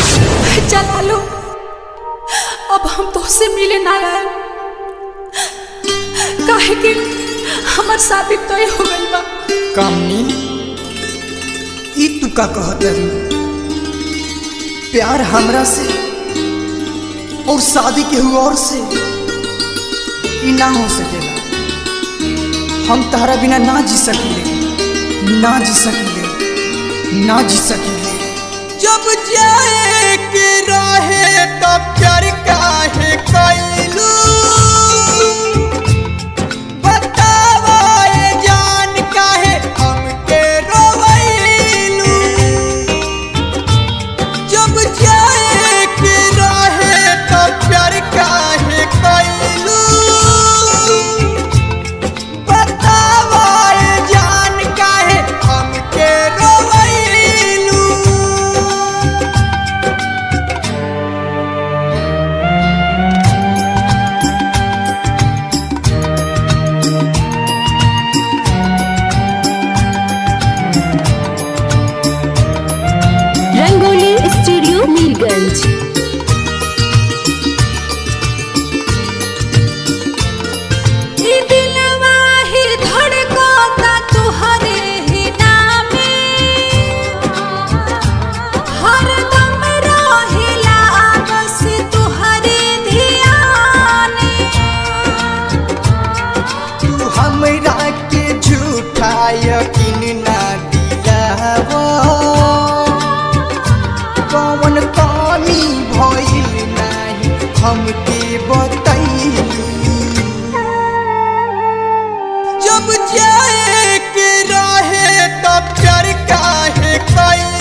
चला लो, अब हम तुझसे मिले ना आए, काहे कि हमार शादी तय हो गई बा। कामनी ई तू का कहत रही? प्यार हमरा से और शादी केहू और से ई ना हो सकेला। हम तारा बिना ना जी सकीले, ना जी सकीले, ना जी सकीले। जब जाए के रहे तब प्यार काहे कैलू? बतावा ए जान काहे हमके रोवैलू? जब जाए के रहे तब प्यार काहे कैलू? बतावा ए जान काहे हमके रोवैलू? रंगोली स्टूडियो मीरगंज। ई दिलवा ही धड़कता तुहरे ही नामे, हरदम रहिला बस तुहरे धियाने। तू हमरा के झूठा यकीन ना दिलावा, कौन कमी भइल नाही हमके बतैलू? जब जाए के रहे तब प्यार काहे कैलू?